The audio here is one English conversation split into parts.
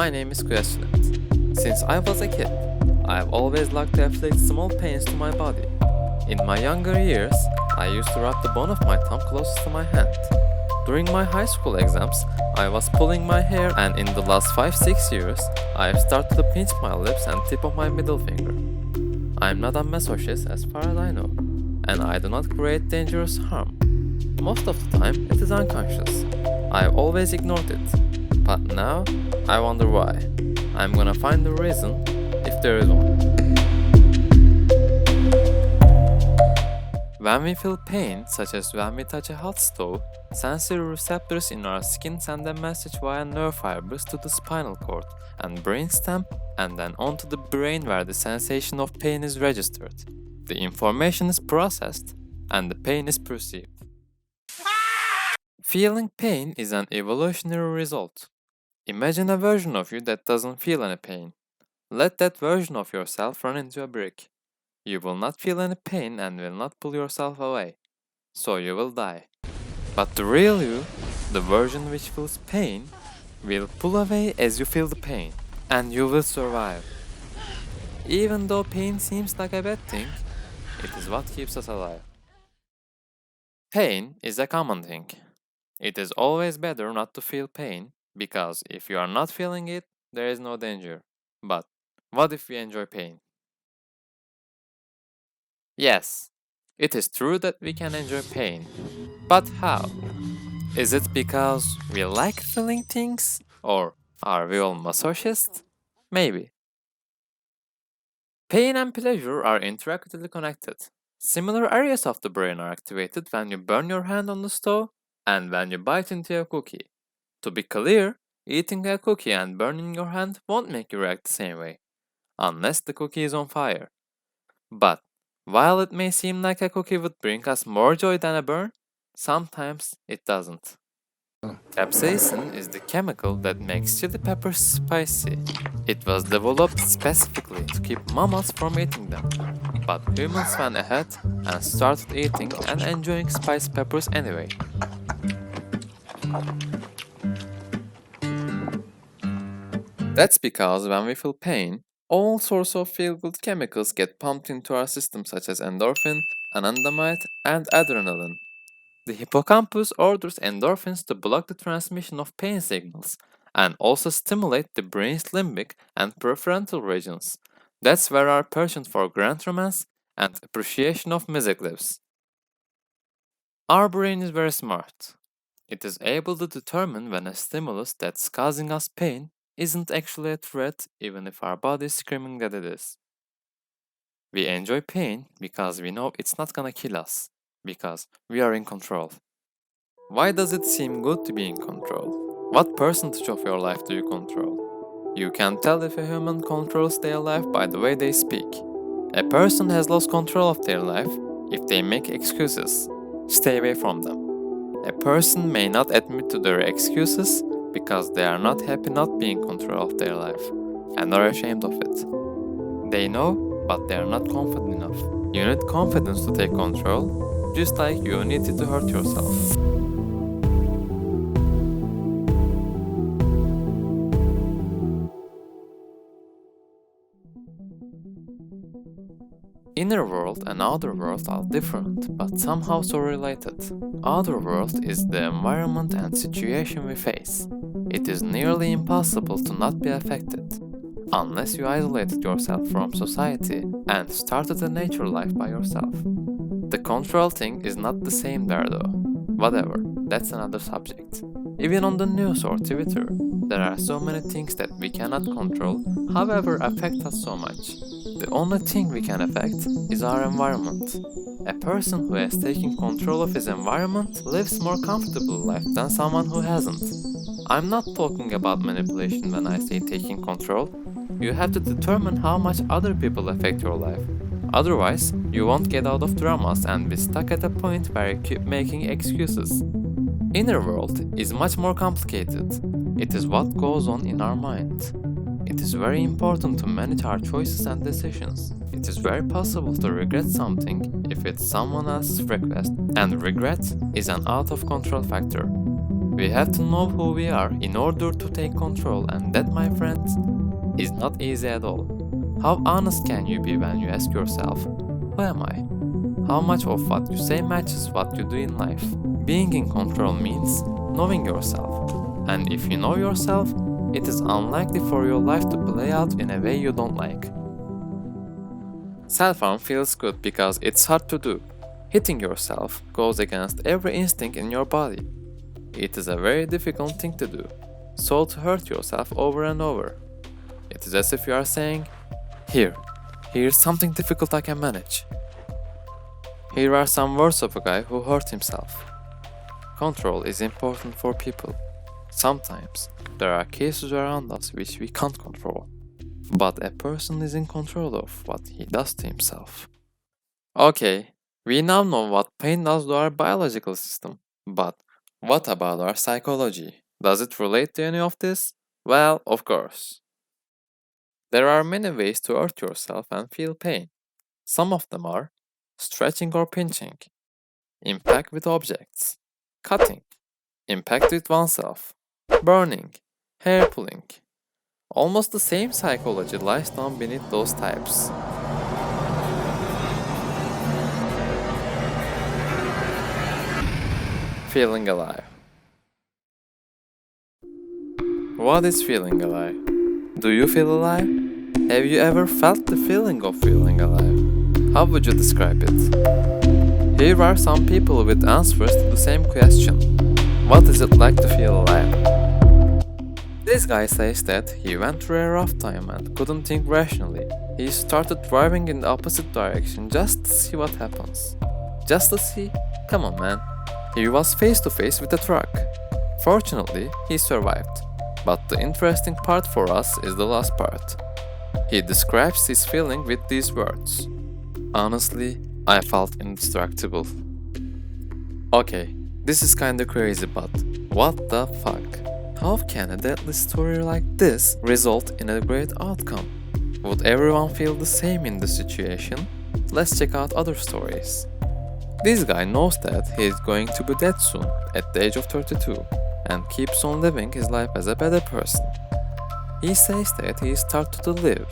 My name is Questionet. Since I was a kid, I have always liked to inflict small pains to my body. In my younger years, I used to rub the bone of my thumb closest to my hand. During my high school exams, I was pulling my hair, and in the last 5-6 years, I have started to pinch my lips and tip of my middle finger. I am not a masochist as far as I know, and I do not create dangerous harm. Most of the time, it is unconscious. I have always ignored it, but now I wonder why. I'm gonna find the reason, if there is one. When we feel pain, such as when we touch a hot stove, sensory receptors in our skin send a message via nerve fibers to the spinal cord and brainstem, and then onto the brain where the sensation of pain is registered. The information is processed, and the pain is perceived. Feeling pain is an evolutionary result. Imagine a version of you that doesn't feel any pain. Let that version of yourself run into a brick. You will not feel any pain and will not pull yourself away. So you will die. But the real you, the version which feels pain, will pull away as you feel the pain, and you will survive. Even though pain seems like a bad thing, it is what keeps us alive. Pain is a common thing. It is always better not to feel pain, because if you are not feeling it, there is no danger. But what if we enjoy pain? Yes, it is true that we can enjoy pain. But how? Is it because we like feeling things? Or are we all masochists? Maybe. Pain and pleasure are intricately connected. Similar areas of the brain are activated when you burn your hand on the stove and when you bite into a cookie. To be clear, eating a cookie and burning your hand won't make you react the same way, unless the cookie is on fire. But while it may seem like a cookie would bring us more joy than a burn, sometimes it doesn't. Capsaicin is the chemical that makes chili peppers spicy. It was developed specifically to keep mammals from eating them. But humans went ahead and started eating and enjoying spiced peppers anyway. That's because when we feel pain, all sorts of feel-good chemicals get pumped into our system, such as endorphin, anandamide, and adrenaline. The hippocampus orders endorphins to block the transmission of pain signals and also stimulate the brain's limbic and prefrontal regions. That's where our penchant for grand romance and appreciation of music lives. Our brain is very smart. It is able to determine when a stimulus that's causing us pain isn't actually a threat, even if our body is screaming that it is. We enjoy pain because we know it's not gonna kill us, because we are in control. Why does it seem good to be in control? What percentage of your life do you control? You can tell if a human controls their life by the way they speak. A person has lost control of their life if they make excuses. Stay away from them. A person may not admit to their excuses because they are not happy not being in control of their life and are ashamed of it. They know, but they are not confident enough. You need confidence to take control, just like you needed to hurt yourself. Inner world and outer world are different, but somehow so related. Outer world is the environment and situation we face. It is nearly impossible to not be affected, unless you isolated yourself from society and started a nature life by yourself. The control thing is not the same there though. Whatever, that's another subject. Even on the news or Twitter, there are so many things that we cannot control, however affect us so much. The only thing we can affect is our environment. A person who has taken control of his environment lives more comfortable life than someone who hasn't. I'm not talking about manipulation when I say taking control. You have to determine how much other people affect your life. Otherwise, you won't get out of dramas and be stuck at a point where you keep making excuses. Inner world is much more complicated. It is what goes on in our mind. It is very important to manage our choices and decisions. It is very possible to regret something if it's someone else's request, and regret is an out of control factor. We have to know who we are in order to take control, and that, my friends, is not easy at all. How honest can you be when you ask yourself, who am I? How much of what you say matches what you do in life? Being in control means knowing yourself. And if you know yourself, it is unlikely for your life to play out in a way you don't like. Self-harm feels good because it's hard to do. Hitting yourself goes against every instinct in your body. It is a very difficult thing to do, so to hurt yourself over and over. It is as if you are saying, here's something difficult I can manage. Here are some words of a guy who hurt himself. Control is important for people. Sometimes there are cases around us which we can't control, but a person is in control of what he does to himself. Okay, we now know what pain does to our biological system, but what about our psychology? Does it relate to any of this? Well, of course. There are many ways to hurt yourself and feel pain. Some of them are stretching or pinching, impact with objects, cutting, impact with oneself, burning, hair pulling. Almost the same psychology lies down beneath those types. Feeling alive. What is feeling alive? Do you feel alive? Have you ever felt the feeling of feeling alive? How would you describe it? Here are some people with answers to the same question. What is it like to feel alive? This guy says that he went through a rough time and couldn't think rationally. He started driving in the opposite direction just to see what happens. Just to see? Come on, man. He was face to face with a truck. Fortunately, he survived. But the interesting part for us is the last part. He describes his feeling with these words. Honestly, I felt indestructible. Okay, this is kinda crazy, but what the fuck? How can a deadly story like this result in a great outcome? Would everyone feel the same in this situation? Let's check out other stories. This guy knows that he is going to be dead soon, at the age of 32, and keeps on living his life as a better person. He says that he started to live.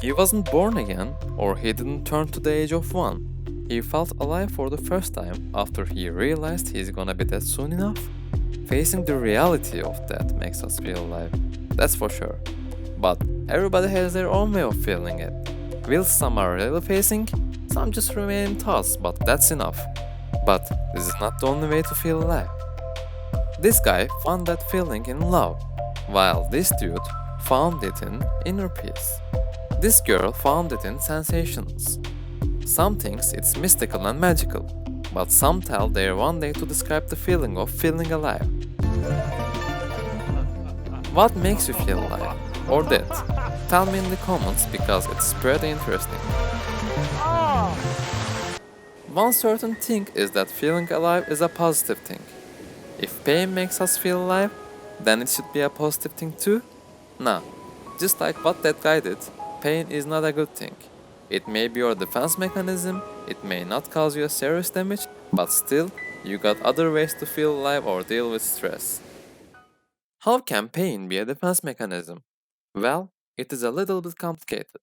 He wasn't born again, or he didn't turn to the age of 1. He felt alive for the first time after he realized he's gonna be dead soon enough. Facing the reality of death makes us feel alive, that's for sure. But everybody has their own way of feeling it. While some are really facing, some just remain in thoughts, but that's enough. But this is not the only way to feel alive. This guy found that feeling in love, while this dude found it in inner peace. This girl found it in sensations. Some thinks it's mystical and magical, but some tell they're one day to describe the feeling of feeling alive. What makes you feel alive or dead? Tell me in the comments because it's pretty interesting. One certain thing is that feeling alive is a positive thing. If pain makes us feel alive, then it should be a positive thing too? Nah, just like what that guy did, pain is not a good thing. It may be your defense mechanism, it may not cause you a serious damage, but still, you got other ways to feel alive or deal with stress. How can pain be a defense mechanism? Well, it is a little bit complicated.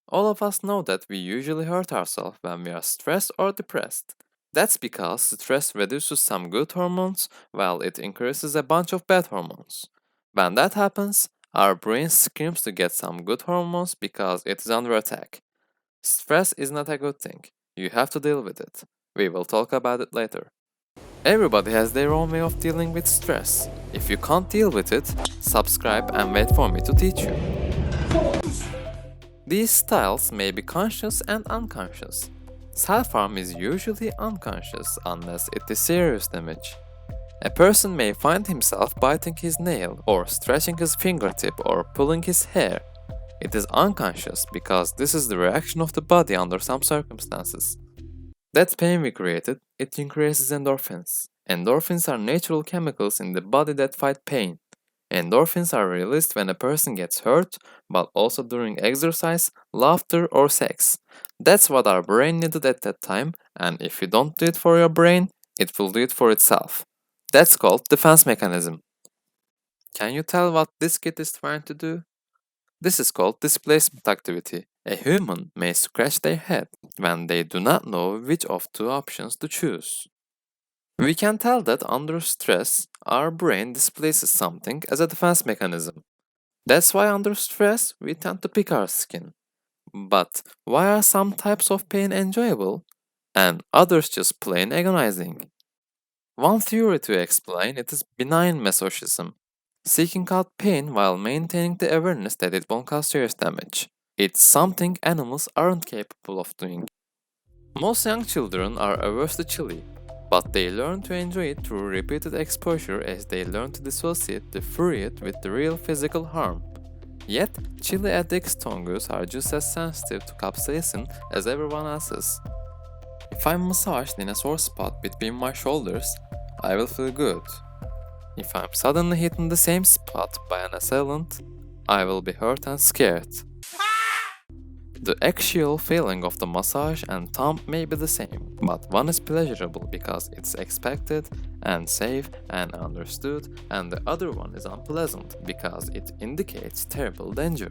All of us know that we usually hurt ourselves when we are stressed or depressed. That's because stress reduces some good hormones while it increases a bunch of bad hormones. When that happens, our brain screams to get some good hormones because it is under attack. Stress is not a good thing. You have to deal with it. We will talk about it later. Everybody has their own way of dealing with stress. If you can't deal with it, subscribe and wait for me to teach you. These styles may be conscious and unconscious. Self-harm is usually unconscious unless it is serious damage. A person may find himself biting his nail or stretching his fingertip or pulling his hair. It is unconscious because this is the reaction of the body under some circumstances. That pain we created, it increases endorphins. Endorphins are natural chemicals in the body that fight pain. Endorphins are released when a person gets hurt, but also during exercise, laughter, or sex. That's what our brain needed at that time, and if you don't do it for your brain, it will do it for itself. That's called defense mechanism. Can you tell what this kid is trying to do? This is called displacement activity. A human may scratch their head when they do not know which of two options to choose. We can tell that under stress, our brain displaces something as a defense mechanism. That's why under stress, we tend to pick our skin. But why are some types of pain enjoyable and others just plain agonizing? One theory to explain it is benign masochism, seeking out pain while maintaining the awareness that it won't cause serious damage. It's something animals aren't capable of doing. Most young children are averse to chili, but they learn to enjoy it through repeated exposure as they learn to dissociate the furiate with the real physical harm. Yet, chili addicts tongues are just as sensitive to capsaicin as everyone else is. If I'm massaged in a sore spot between my shoulders, I will feel good. If I'm suddenly hit in the same spot by an assailant, I will be hurt and scared. The actual feeling of the massage and thumb may be the same, but one is pleasurable because it's expected and safe and understood, and the other one is unpleasant because it indicates terrible danger.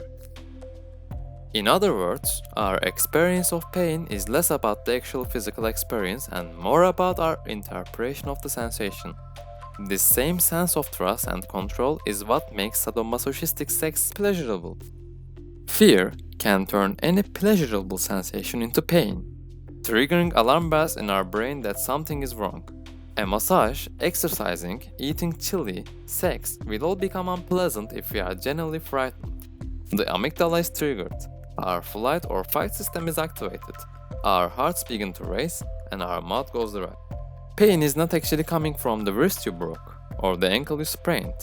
In other words, our experience of pain is less about the actual physical experience and more about our interpretation of the sensation. This same sense of trust and control is what makes sadomasochistic sex pleasurable. Fear can turn any pleasurable sensation into pain, triggering alarm bells in our brain that something is wrong. A massage, exercising, eating chili, sex will all become unpleasant if we are genuinely frightened. The amygdala is triggered, our flight or fight system is activated, our hearts begin to race, and our mouth goes dry. Pain is not actually coming from the wrist you broke or the ankle you sprained.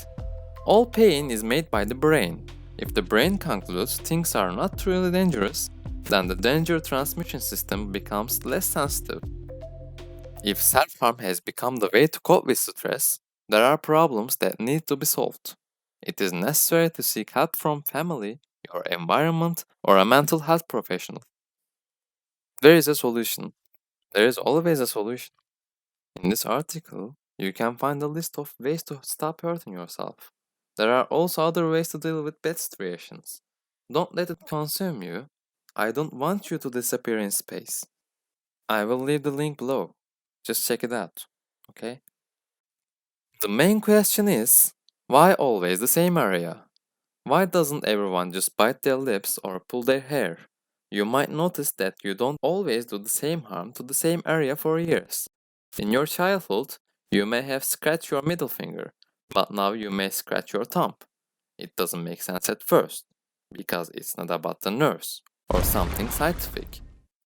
All pain is made by the brain. If the brain concludes things are not truly dangerous, then the danger transmission system becomes less sensitive. If self-harm has become the way to cope with stress, there are problems that need to be solved. It is necessary to seek help from family, your environment, or a mental health professional. There is a solution. There is always a solution. In this article, you can find a list of ways to stop hurting yourself. There are also other ways to deal with bad situations. Don't let it consume you. I don't want you to disappear in space. I will leave the link below. Just check it out, okay? The main question is, why always the same area? Why doesn't everyone just bite their lips or pull their hair? You might notice that you don't always do the same harm to the same area for years. In your childhood, you may have scratched your middle finger, but now you may scratch your thumb. It doesn't make sense at first, because it's not about the nerves or something scientific.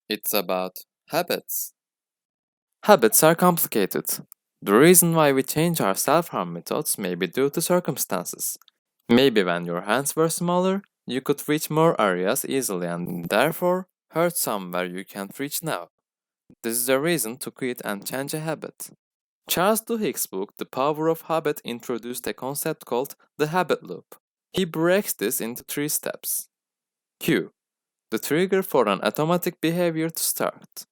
It's about habits. Habits are complicated. The reason why we change our self-harm methods may be due to circumstances. Maybe when your hands were smaller, you could reach more areas easily and therefore hurt somewhere you can't reach now. This is a reason to quit and change a habit. Charles Duhigg's book The Power of Habit introduced a concept called the habit loop. He breaks this into 3 steps. Cue, the trigger for an automatic behavior to start.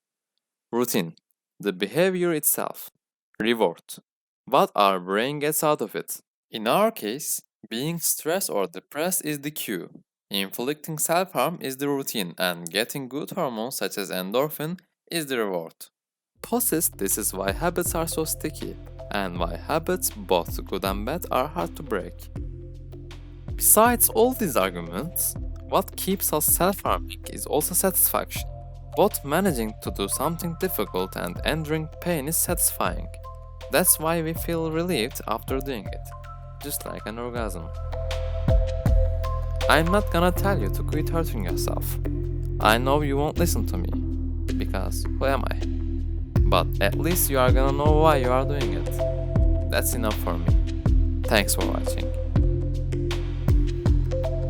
Routine, the behavior itself. Reward, what our brain gets out of it. In our case, being stressed or depressed is the cue. Inflicting self-harm is the routine, and getting good hormones such as endorphin is the reward. Possessed, this is why habits are so sticky, and why habits, both good and bad, are hard to break. Besides all these arguments, what keeps us self-harming is also satisfaction. Both managing to do something difficult and enduring pain is satisfying. That's why we feel relieved after doing it, just like an orgasm. I'm not gonna tell you to quit hurting yourself. I know you won't listen to me, because who am I? But at least you are gonna know why you are doing it. That's enough for me. Thanks for watching.